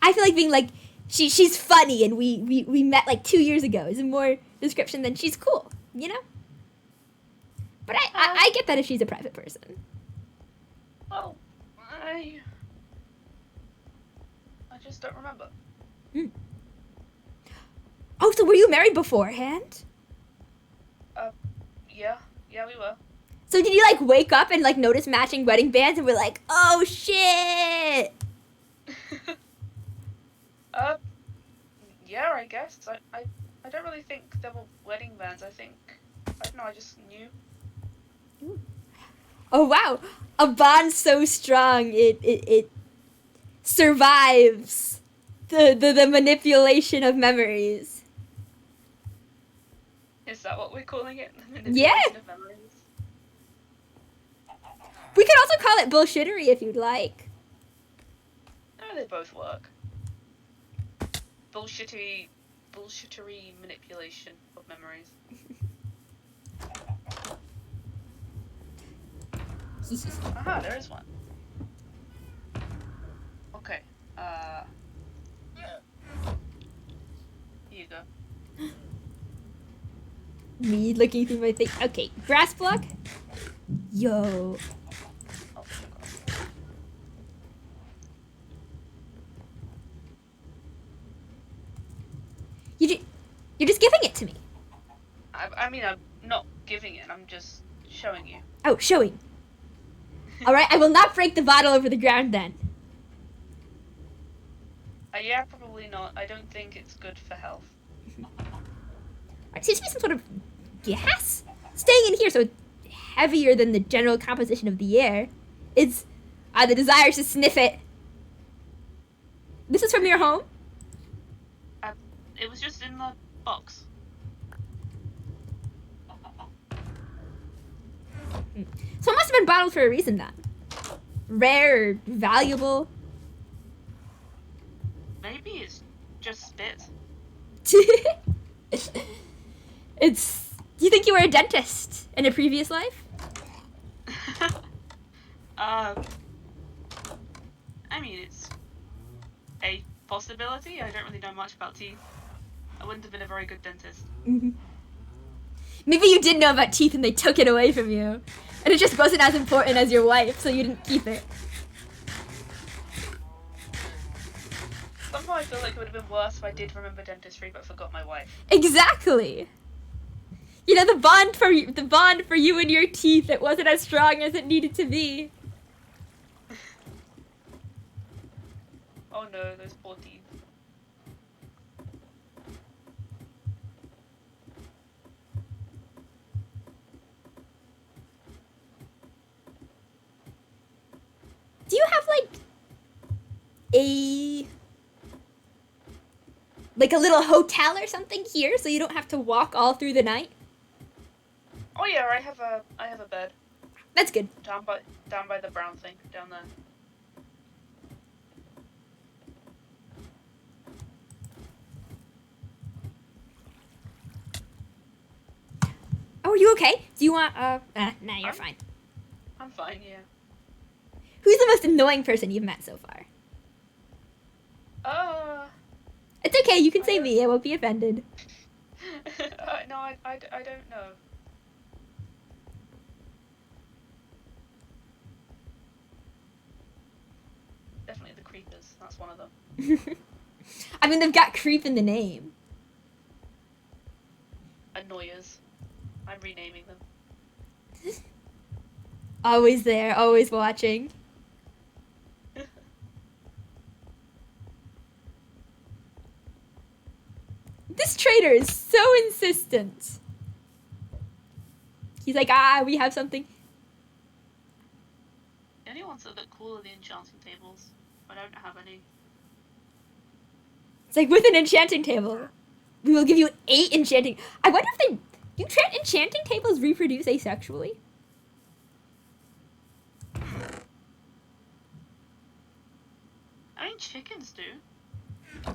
I feel like being like, she's funny and we met like 2 years ago is a more description than she's cool, you know? But I get that if she's a private person. Well, I just don't remember. Mm. Oh, so were you married beforehand? Yeah, we were. So did you like wake up and like notice matching wedding bands and we're like, oh shit? Yeah, I guess. I don't really think there were wedding bands. I don't know, I just knew. Oh wow, a bond so strong it survives the manipulation of memories. Is that what we're calling it? Yeah. Of memories? We could also call it bullshittery if you'd like. No, they both work. Bullshittery manipulation of memories. Aha, there is one. Okay, here you go. Me looking through my thing. Okay, grass block. Yo. Oh, You're just giving it to me. I mean, I'm not giving it, I'm just showing you. Oh, showing. Alright, I will not break the bottle over the ground then. Yeah, probably not. I don't think it's good for health. Alright, seems to be some sort of gas staying in here, so it's heavier than the general composition of the air. It's the desire to sniff it. This is from your home? It was just in the box. So it must have been bottled for a reason then. rare or valuable? Maybe it's just spit. It's. Do you think you were a dentist in a previous life? I mean, it's a possibility. I don't really know much about teeth. I wouldn't have been a very good dentist. Mm-hmm. Maybe you did know about teeth and they took it away from you. And it just wasn't as important as your wife, so you didn't keep it. Somehow I feel like it would have been worse if I did remember dentistry but forgot my wife. Exactly. You know, the bond for you and your teeth, it wasn't as strong as it needed to be. Oh no, those poor teeth. Do you have like a little hotel or something here so you don't have to walk all through the night? Oh yeah, I have a bed. That's good. Down by the brown thing, down there. Oh, are you okay? Do you want, nah, you're fine. I'm fine, yeah. Who's the most annoying person you've met so far? It's okay, you can say me, I won't be offended. No, I don't know. Definitely the creepers, that's one of them. I mean, they've got creep in the name. Annoyers. I'm renaming them. Always there, always watching. This trader is so insistent. He's like, we have something. The only ones that look cool are the enchanting tables. I don't have any. It's like, with an enchanting table, we will give you 8 enchanting. I wonder if do enchanting tables reproduce asexually? I mean, chickens do.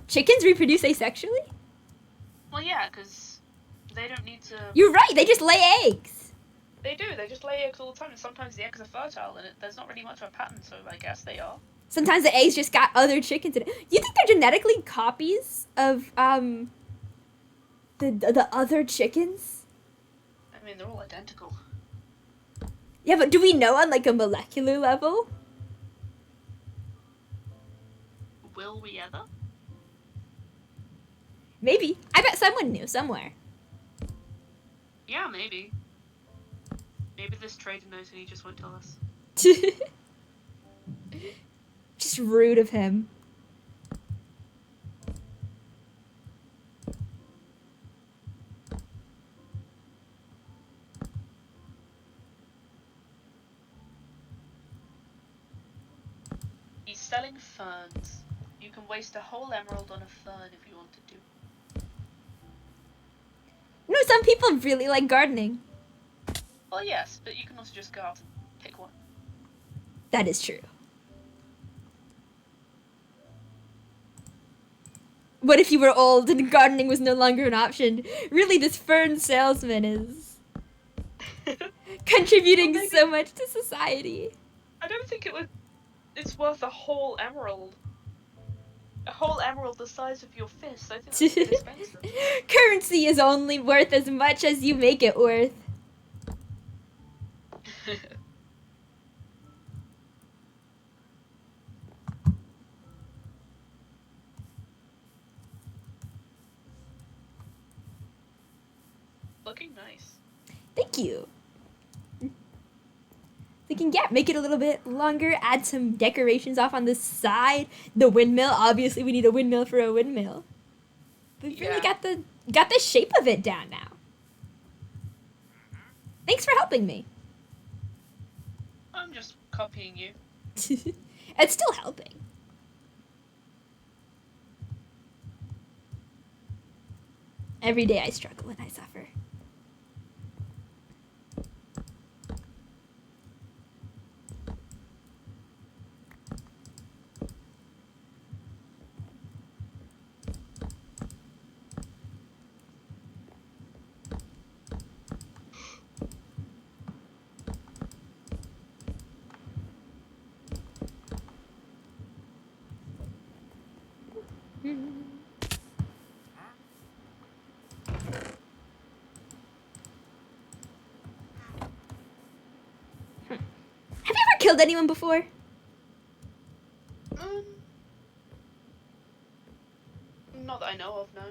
Chickens reproduce asexually? Well, yeah, because they don't need to... You're right, they just lay eggs. They do, they just lay eggs all the time, and sometimes the eggs are fertile, and there's not really much of a pattern, so I guess they are. Sometimes the eggs just got other chickens in it. You think they're genetically copies of, the other chickens? I mean, they're all identical. Yeah, but do we know on, like, a molecular level? Will we ever? Maybe. I bet someone knew somewhere. Yeah, maybe. Maybe this trader knows and he just won't tell us. Just rude of him. He's selling ferns. You can waste a whole emerald on a fern if you wanted to. You know, some people really like gardening. Well, yes, but you can also just go out and pick one. That is true. What if you were old and gardening was no longer an option? Really, this fern salesman is contributing so much to society. I don't think it's worth a whole emerald. A whole emerald the size of your fist. I think that's a bit expensive. Currency is only worth as much as you make it worth. Looking nice. Thank you. We can make it a little bit longer, add some decorations off on the side. The windmill, obviously we need a windmill for a windmill. We've really got the shape of it down now. Thanks for helping me. I'm just copying you. It's still helping. Every day I struggle and I suffer. killed anyone before? Not that I know of, no.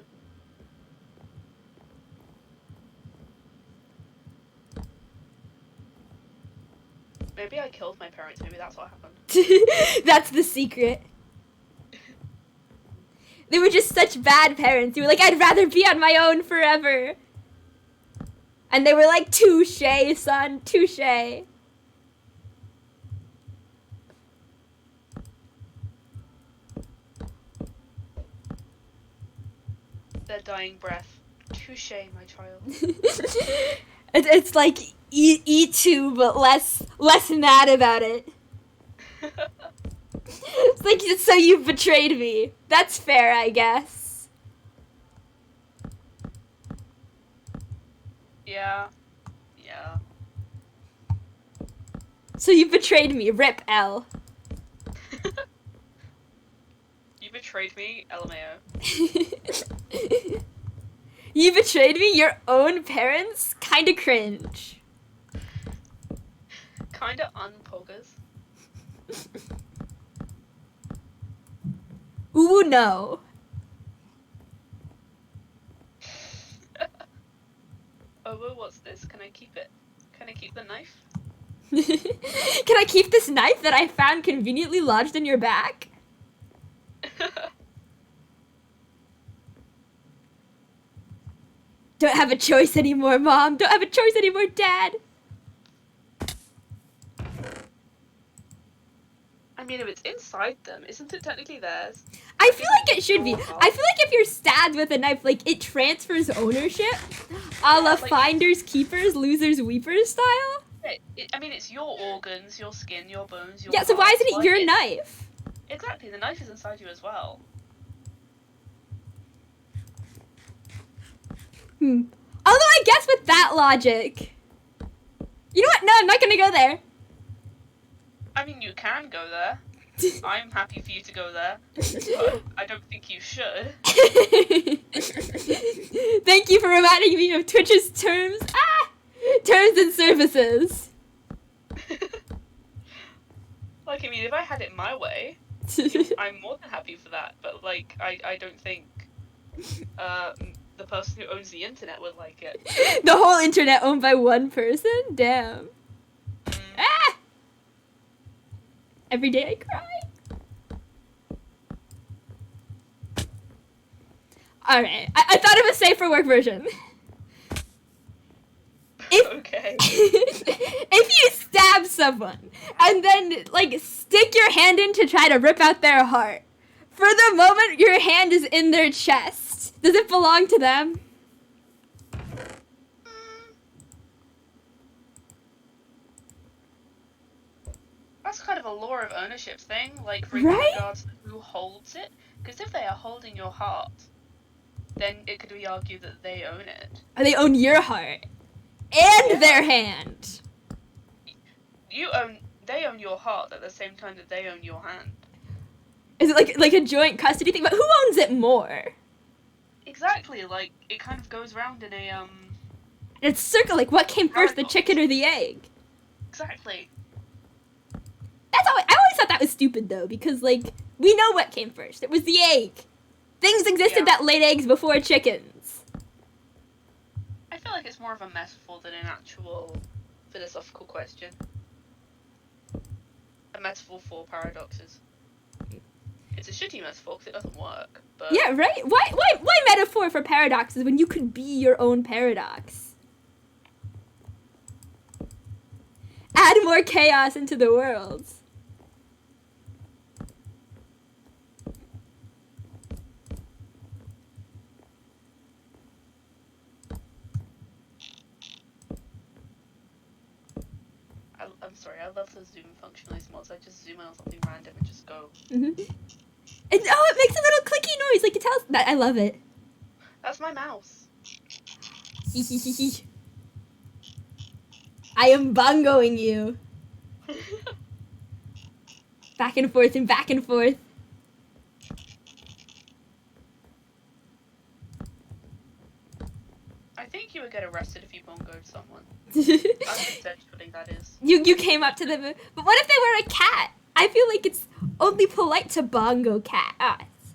Maybe I killed my parents, maybe that's what happened. That's the secret. They were just such bad parents. You were like, I'd rather be on my own forever. And they were like, touche, son, touche. Their dying breath. Touche, my child. It's like E2, but less mad about it. It's like, so you betrayed me. That's fair, I guess. Yeah. So you betrayed me. Rip L. You betrayed me, LMAO. You betrayed me? Your own parents? Kinda cringe. Kinda unpoggers. Ooh, no. Oh, well, what's this? Can I keep it? Can I keep the knife? Can I keep this knife that I found conveniently lodged in your back? Don't have a choice anymore, Mom. Don't have a choice anymore, Dad. I mean, if it's inside them, isn't it technically theirs? I feel like it should be. I feel like if you're stabbed with a knife, like, it transfers ownership. A la like, finders, keepers, losers, weepers style. I mean, it's your organs, your skin, your bones, your Yeah, so why isn't it your knife? Exactly, the knife is inside you as well. Although I guess with that logic... You know what? No, I'm not gonna go there. I mean, you can go there. I'm happy for you to go there. But I don't think you should. Thank you for reminding me of Twitch's terms. Terms and services. Like, I mean, if I had it my way, I'm more than happy for that. But, like, I don't think the person who owns the internet would like it. The whole internet owned by one person? Damn. Every day I cry. Alright, I thought of a safe for work version. Okay. If you stab someone and then, like, stick your hand in to try to rip out their heart, for the moment your hand is in their chest, does it belong to them? That's kind of a law of ownership thing, like, for Right? regards to who holds it. Because if they are holding your heart, then it could be argued that they own it. Or they own your heart and their hand. They own your heart at the same time that they own your hand. Is it like a joint custody thing? But who owns it more? Exactly, like, it kind of goes around in a, It's circle, like, what came first, the chicken or the egg? Exactly. I always thought that was stupid, though, because, like, we know what came first. It was the egg. Things existed that laid eggs before chickens. I feel like it's more of a metaphor than an actual philosophical question. A metaphor for paradoxes. It's a shitty metaphor because it doesn't work, but... Yeah, right? Why metaphor for paradoxes when you could be your own paradox? Add more chaos into the world. I'm sorry, I love the zoom function of these mods. I just zoom in on something random and just go. And it makes a little clicky noise, like it tells that. I love it. That's my mouse. I am bongoing you. Back and forth and back and forth. I think you would get arrested if you bongoed someone. Unintentionally, that is. You came up to them, but what if they were a cat? I feel like it's only polite to bongo cats.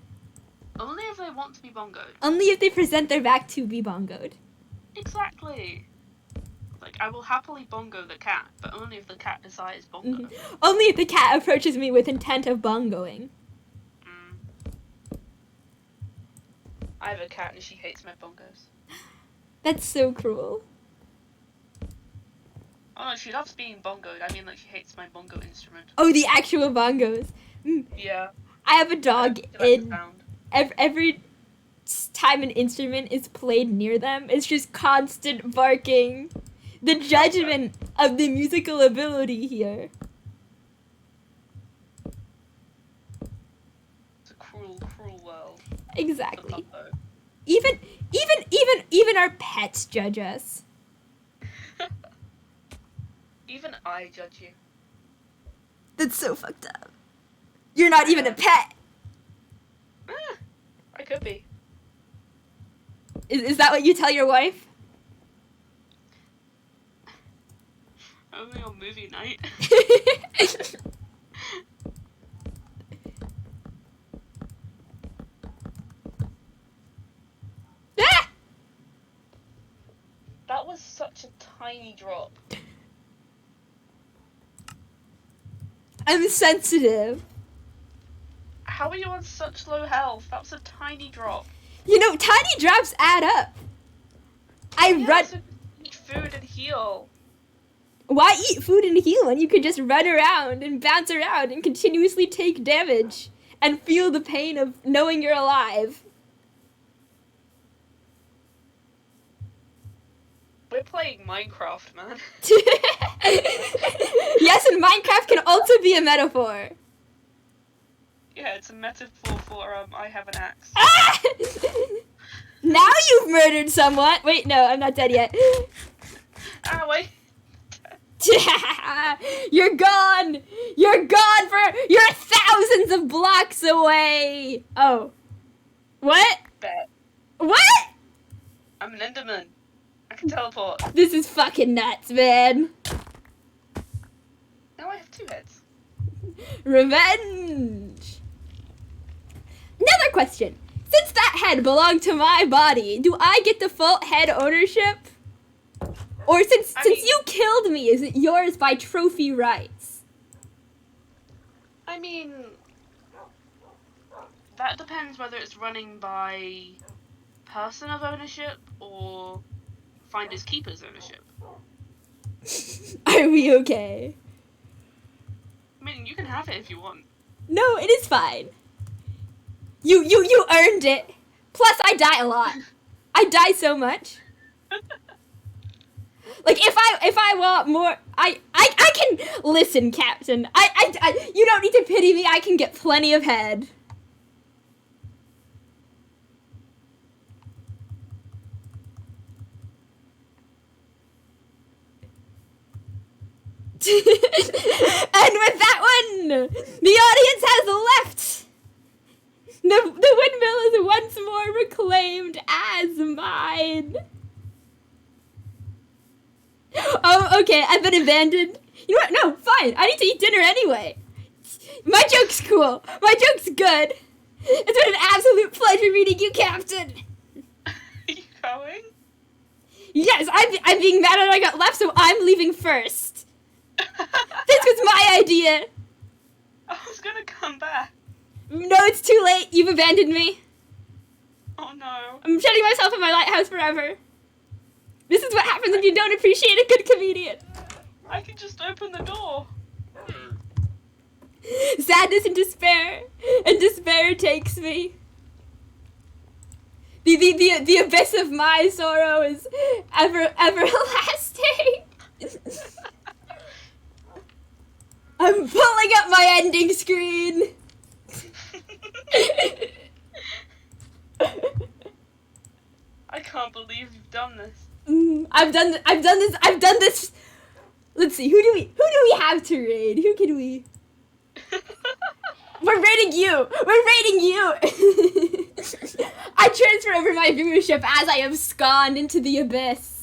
Only if they want to be bongoed. Only if they present their back to be bongoed. Exactly. Like, I will happily bongo the cat, but only if the cat desires bongo. Mm-hmm. Only if the cat approaches me with intent of bongoing. I have a cat and she hates my bongos. That's so cruel. Oh no, she loves being bongoed. I mean, like, she hates my bongo instrument. Oh, the actual bongos. Yeah. I have a dog in... Sound. Every time an instrument is played near them, it's just constant barking. The judgment of the musical ability here. It's a cruel, cruel world. Exactly. Even our pets judge us. Even I judge you. That's so fucked up. You're not even a pet. I could be. Is that what you tell your wife? Only on movie night. Ah! That was such a tiny drop. I'm sensitive. How are you on such low health? That was a tiny drop. You know, tiny drops add up. So eat food and heal. Why eat food and heal when you could just run around and bounce around and continuously take damage and feel the pain of knowing you're alive? We're playing Minecraft, man. Yes, and Minecraft can also be a metaphor. Yeah, it's a metaphor for I have an axe. Ah! Now you've murdered someone. Wait, no, I'm not dead yet. Ah, wait. You're gone. You're thousands of blocks away. Oh. What? Bet. What? I'm an Enderman. I can teleport. This is fucking nuts, man. Now I have 2 heads. Revenge. Another question. Since that head belonged to my body, do I get default head ownership? Or since you killed me, is it yours by trophy rights? I mean, that depends whether it's running by person of ownership or finders keepers ownership. Are we okay? I mean, you can have it if you want. No, it is fine. You earned it. Plus, I die a lot. I die so much. Like, if I want more, I can listen, Captain. I you don't need to pity me. I can get plenty of head. And with that one, the audience has left. The windmill is once more reclaimed as mine. Oh, okay, I've been abandoned. You know what? No, fine. I need to eat dinner anyway. My joke's cool. My joke's good. It's been an absolute pleasure meeting you, Captain. Are you going? Yes, I'm being mad that I got left, so I'm leaving first. This was my idea. I was gonna come back. No, it's too late. You've abandoned me. Oh no. I'm shutting myself in my lighthouse forever. This is what happens when you don't appreciate a good comedian. I can just open the door. Sadness and despair takes me. The abyss of my sorrow is everlasting. I'm pulling up my ending screen. I can't believe you've done this. I've done this. Let's see. Who do we have to raid? Who can we? We're raiding you. I transfer over my viewership as I abscond into the abyss.